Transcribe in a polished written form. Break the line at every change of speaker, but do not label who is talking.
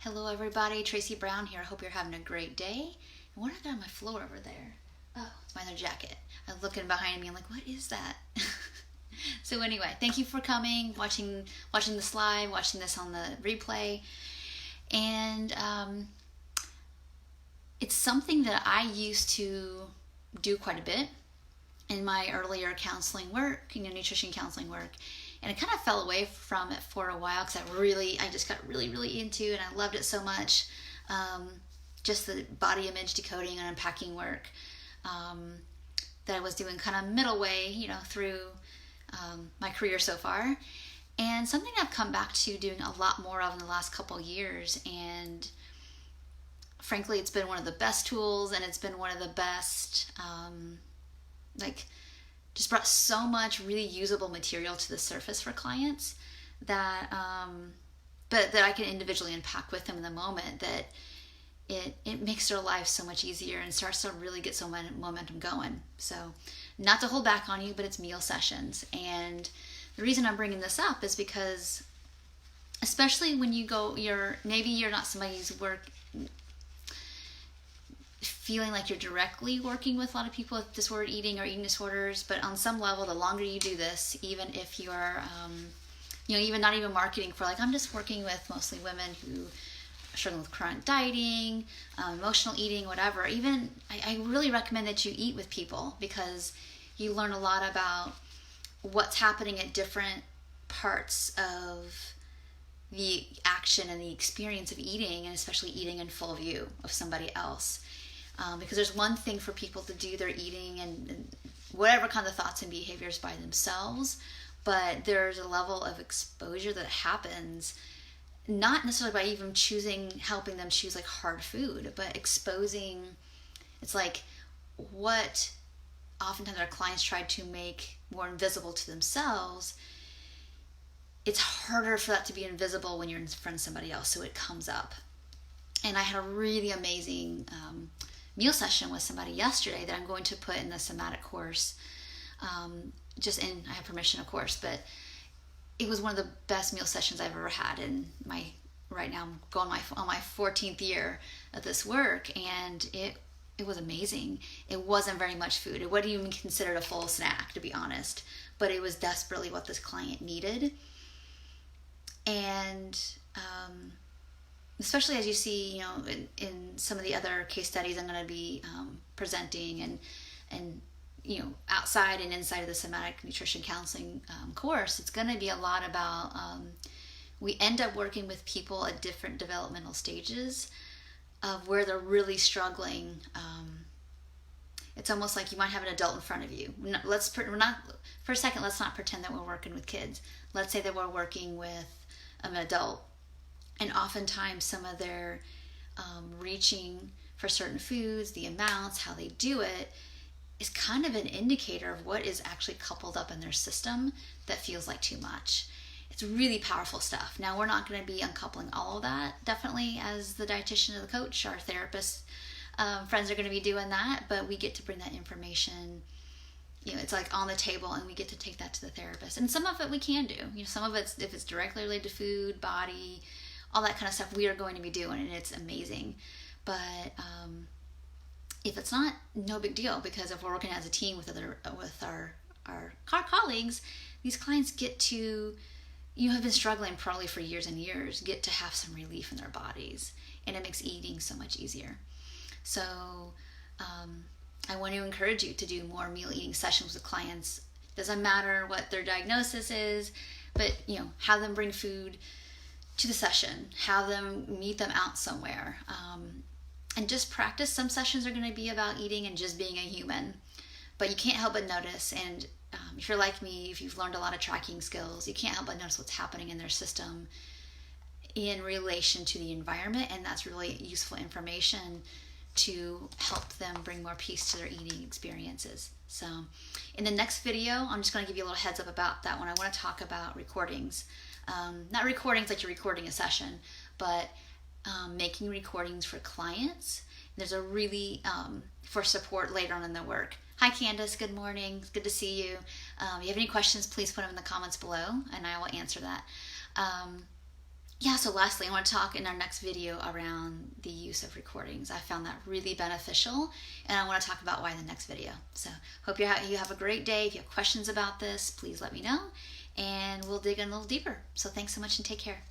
Hello everybody, Tracy Brown here. I hope you're having a great day. And what do I got on my floor over there? Oh, it's my other jacket. I'm looking behind me. I'm like, what is that? So anyway, thank you for coming, watching this live, watching this on the replay. And it's something that I used to do quite a bit in my earlier counseling work, nutrition counseling work. And I kind of fell away from it for a while because I just got really into it, and I loved it so much. Just the body image decoding and unpacking work that I was doing kind of middle way, through my career so far. And something I've come back to doing a lot more of in the last couple years. And frankly, it's been one of the best tools, and it's been one of the best, just brought so much really usable material to the surface for clients that but that I can individually unpack with them in the moment, that it makes their life so much easier and starts to really get some momentum going. So not to hold back on you, but it's meal sessions. And the reason I'm bringing this up is because, especially when maybe you're not somebody who's feeling like you're directly working with a lot of people with disordered eating or eating disorders, but on some level, the longer you do this, even if you're, even not even marketing for I'm just working with mostly women who are struggling with chronic dieting, emotional eating, whatever. Even I really recommend that you eat with people, because you learn a lot about what's happening at different parts of the action and the experience of eating, and especially eating in full view of somebody else. Because there's one thing for people to do their eating and whatever kind of thoughts and behaviors by themselves, but there's a level of exposure that happens, not necessarily by even helping them choose hard food, but exposing. It's what oftentimes our clients try to make more invisible to themselves. It's harder for that to be invisible when you're in front of somebody else, so it comes up. And I had a really amazing meal session with somebody yesterday that I'm going to put in the somatic course. I have permission, of course, but it was one of the best meal sessions I've ever had. Right now I'm going on my 14th year of this work, and it was amazing. It wasn't very much food. It wasn't even considered a full snack, to be honest, but it was desperately what this client needed. And especially as you see, in some of the other case studies I'm going to be presenting, and outside and inside of the somatic nutrition counseling course, it's going to be a lot about, we end up working with people at different developmental stages of where they're really struggling. It's almost like you might have an adult in front of you. For a second, let's not pretend that we're working with kids. Let's say that we're working with an adult. And oftentimes some of their reaching for certain foods, the amounts, how they do it, is kind of an indicator of what is actually coupled up in their system that feels like too much. It's really powerful stuff. Now, we're not going to be uncoupling all of that, definitely, as the dietitian or the coach. Our therapist friends are going to be doing that, but we get to bring that information. It's on the table, and we get to take that to the therapist. And some of it we can do. Some of it's, if it's directly related to food, body, all that kind of stuff, we are going to be doing, and it's amazing. But if it's not, no big deal, because if we're working as a team with our colleagues, these clients get to, have been struggling probably for years and years, get to have some relief in their bodies, and it makes eating so much easier. So I want to encourage you to do more meal eating sessions with clients. Doesn't matter what their diagnosis is, but have them bring food to the session, have them meet them out somewhere, and just practice. Some sessions are going to be about eating and just being a human, but you can't help but notice. And if you're like me, if you've learned a lot of tracking skills, you can't help but notice what's happening in their system in relation to the environment, and that's really useful information to help them bring more peace to their eating experiences. So in the next video, I'm just going to give you a little heads up about that one. I want to talk about recordings. Not recordings like you're recording a session, but making recordings for clients. There's a really, for support later on in the work. Hi Candace, good morning. It's good to see you. If you have any questions, please put them in the comments below and I will answer that. Yeah, so lastly, I want to talk in our next video around the use of recordings. I found that really beneficial, and I want to talk about why in the next video. So hope you have a great day. If you have questions about this, please let me know, and we'll dig in a little deeper. So thanks so much and take care.